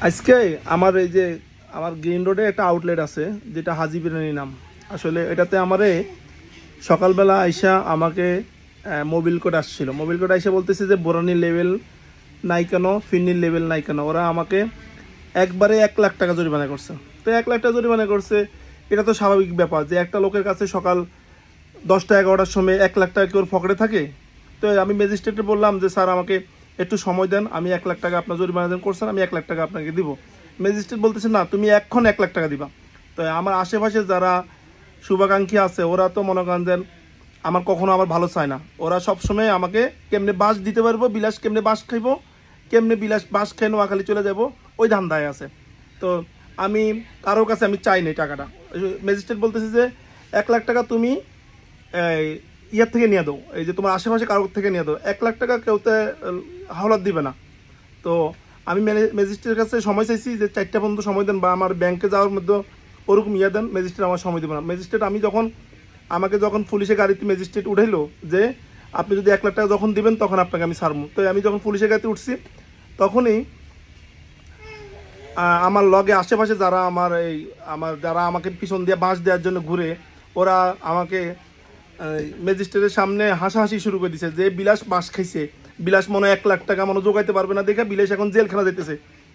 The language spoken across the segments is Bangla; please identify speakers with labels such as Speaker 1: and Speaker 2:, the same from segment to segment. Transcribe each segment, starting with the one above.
Speaker 1: আজকে আমার এই যে আমার গ্রিন রোডে একটা আউটলেট আছে, যেটা হাজি বিরিয়ানি নাম। আসলে এটাতে আমারে সকালবেলা আইসা আমাকে মোবিল কোড আসছিল। মোবিল কোড আইসা বলতেছে যে বোরানির লেভেল নাই কেন, ফিন্নির লেভেল নাই কেন। ওরা আমাকে একবারে 1 লাখ টাকা জরিমানা করছে। তো 1 লাখ টাকা জরিমানা করছে, এটা তো স্বাভাবিক ব্যাপার যে একটা লোকের কাছে সকাল 10টা 11টার সময় 1 লাখ টাকা কি ওর পকেটে থাকে। তো আমি ম্যাজিস্ট্রেটে বললাম যে স্যার আমাকে একটু সময় দেন, আমি 1 লাখ টাকা আপনার জরিমানা দেন করছেন, আমি 1 লাখ টাকা আপনাকে দিব। ম্যাজিস্ট্রেট বলতেছে না, তুমি এখন 1 লাখ টাকা দিবা। তো আমার আশেপাশে যারা শুভাকাঙ্ক্ষী আছে ওরা তো মনে করেন যে আমার কখনো আমার ভালো চায় না। ওরা সবসময় আমাকে কেমনে বাস দিতে পারবো, বিলাস কেমনে বাস খাইবো, কেমনে বিলাস বাস খেয়ে নোয়াখালী চলে যাব, ওই ধান্দায় আছে। তো আমি কারোর কাছে আমি চাই নাই টাকাটা। ম্যাজিস্ট্রেট বলতেছে যে 1 লাখ টাকা তুমি এই ইয়ার থেকে নিয়ে দাও, এই যে তোমার আশেপাশে কারোর থেকে নিয়ে দাও, 1 লাখ টাকা কেউতে হাওলাত দিবে না। তো আমি ম্যাজিস্ট্রেটের কাছে সময় চাইছি যে 4টা পর্যন্ত সময় দেন, বা আমার ব্যাংকে যাওয়ার মধ্যে ওরকম ইয়ে দেন। ম্যাজিস্ট্রেট আমার সময় দেবে না। ম্যাজিস্ট্রেট যখন পুলিশের গাড়িতে ম্যাজিস্ট্রেট উঠাইলো যে আপনি যদি 1 লাখ টাকা যখন দিবেন তখন আপনাকে আমি ছাড়বো। তো আমি যখন পুলিশের গাড়িতে উঠছি তখনই আমার লগে আশেপাশে যারা যারা আমাকে পিছন দিয়ে বাঁশ দেওয়ার জন্য ঘুরে, ওরা আমাকে ম্যাজিস্ট্রেটের সামনে হাসাহাসি শুরু করে দিছে যে বিলাস বাঁশ খাইছে, বিলাস মনে হয় 1 লাখ টাকা মনে জোগাইতে পারবে না দেখে বিলাস এখন জেলখানা যেতেছে।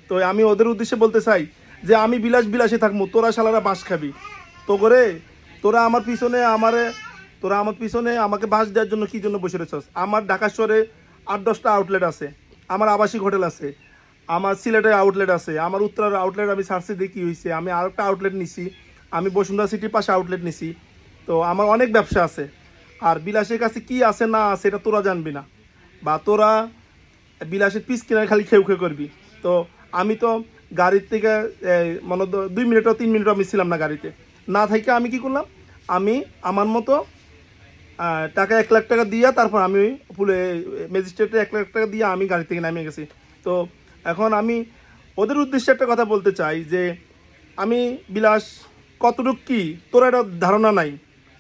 Speaker 1: তো আমি ওদের উদ্দেশ্যে বলতে চাই যে আমি বিলাসে থাকবো, তোরা শালারা বাঁশ খাবি। তো করে তোরা আমার পিছনে আমাকে বাঁশ দেওয়ার জন্য কি জন্য বসে রেছস? আমার ঢাকা শহরে 8-10টা আউটলেট আছে, আমার আবাসিক হোটেল আছে, আমার সিলেটের আউটলেট আছে, আমার উত্তরার আউটলেট আমি সার্চে দিয়ে কী হয়েছে, আমি আরেকটা আউটলেট নিছি, আমি বসুন্ধরা সিটির পাশে আউটলেট নিছি। তো আমার অনেক ব্যবসা আছে। আর বিলাসের কাছে কি আছে না আছে এটা তোরা জানবি না, বা তোরা বিলাসের পিস কিনে খালি খেউ করবি। তো আমি তো গাড়ির থেকে মানে 2 মিনিটও 3 মিনিটও আমি ছিলাম না গাড়িতে। না থেকে আমি কি করলাম, আমি আমার মতো টাকা 1 লাখ টাকা দিয়া তারপর আমি ম্যাজিস্ট্রেটে 1 লাখ টাকা দিয়ে আমি গাড়ি থেকে নামিয়ে গেছি। তো এখন আমি ওদের উদ্দেশ্যে একটা কথা বলতে চাই যে আমি বিলাস কতটুক কি তোরা এটা ধারণা নাই।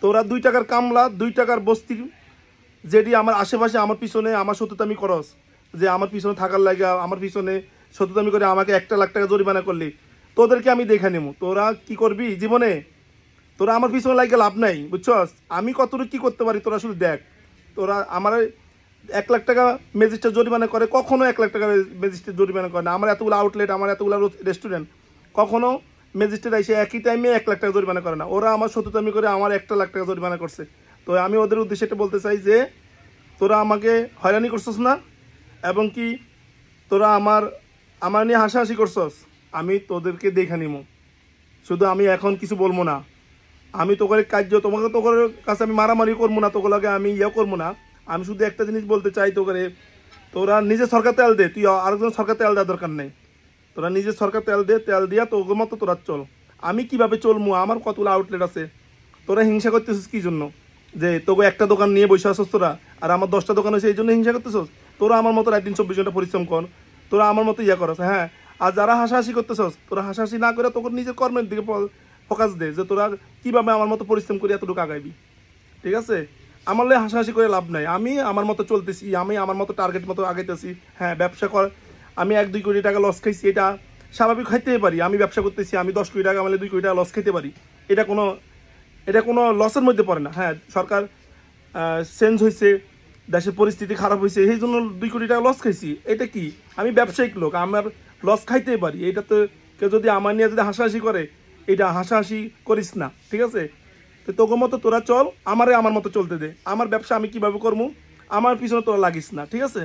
Speaker 1: তোরা 2 টাকার কামলা, 2 টাকার বস্তির, যেটি আমার আশেপাশে আমার পিছনে আমার শত্রুতামি করস, যে আমার পিছনে থাকার লাগে আমার পিছনে শত্রুতামি করে আমাকে 1 লাখ টাকা জরিমানা করলি, তোদেরকে আমি দেখে নেব তোরা কি করবি জীবনে। তোরা আমার পিছনে লাগে লাভ নাই, বুঝছস? আমি কতটুকু কি করতে পারি তোরা শুধু দেখ। তোরা আমার 1 লাখ টাকা ম্যাজিস্ট্রেট জরিমানা করে, কখনো 1 লাখ টাকা ম্যাজিস্ট্রেট জরিমানা করে না। আমার এতগুলো আউটলেট, আমার এতগুলো রেস্টুরেন্ট, কখনো ম্যাজিস্ট্রেট এসে একই টাইমে 1 লাখ টাকা জরিমানা করে না। ওরা আমার শত্রুতামি করে আমার 1 লাখ টাকা জরিমানা করছে। তো আমি ওদের উদ্দেশ্যে এটা বলতে চাই যে তোরা আমাকে হয়রানি করছস না, এবং কি তোরা আমার নিয়ে হাসাহাসি করছস, আমি তোদেরকে দেখে নিব। শুধু আমি এখন কিছু বলবো না, আমি তোকে তোর কাছে আমি মারামারি করবো না, তোকে লাগে আমি করবো না। আমি শুধু একটা জিনিস বলতে চাই তোকে, তোরা নিজে সরকার তেল দে, তুই আরেকজন সরকার তেল দেওয়ার দরকার নেই। তোরা নিজে সরকার তেল দে, তেল দিয়া তোর মতো তোরা চল। আমি কিভাবে চলবো, আমার কতগুলো আউটলেট আছে। তোরা হিংসা করতেছিস কি জন্য? যে তোকে একটা দোকান নিয়ে বসে আসছ তোরা, আর আমার 10টা দোকান হয়েছে এই জন্য হিংসা করতেছস? তোরা আমার মতো রাত দিন 24 ঘন্টা পরিশ্রম কর, তোরা আমার মতো করস। হ্যাঁ, আর যারা হাসাহাসি করতেছস, তোরা হাসাহাসি না করে তোকে নিজের কর্মের দিকে ফোকাস দে, যে তোরা কীভাবে আমার মতো পরিশ্রম করে এতটুকু আগাইবি। ঠিক আছে? আমার লাই হাসাহাসি করে লাভ নাই। আমি আমার মতো চলতেছি, আমি আমার মতো টার্গেট মতো আগাইতেছি। হ্যাঁ, ব্যবসা কর, আমি 1-2 কোটি টাকা লস খাইছি, এটা স্বাভাবিক খাইতেই পারি। আমি ব্যবসা করতেছি, আমি 10 কোটি টাকা মানে 2 কোটি টাকা লস খাইতে পারি। এটা কোনো লসের মধ্যে পড়ে না। হ্যাঁ, সরকার চেঞ্জ হয়েছে, দেশের পরিস্থিতি খারাপ হয়েছে, এই জন্য 2 কোটি টাকা লস খাইছি। এটা কি, আমি ব্যবসায়িক লোক, আমার লস খাইতেই পারি। এটা তো কেউ যদি আমার নিয়ে যদি হাসাহাসি করে, এটা হাসাহাসি করিস না। ঠিক আছে? তো তোকে মতো তোরা চল, আমার মতো চলতে দে। আমার ব্যবসা আমি কিভাবে করবো, আমার পিছনে তোরা লাগিস না। ঠিক আছে?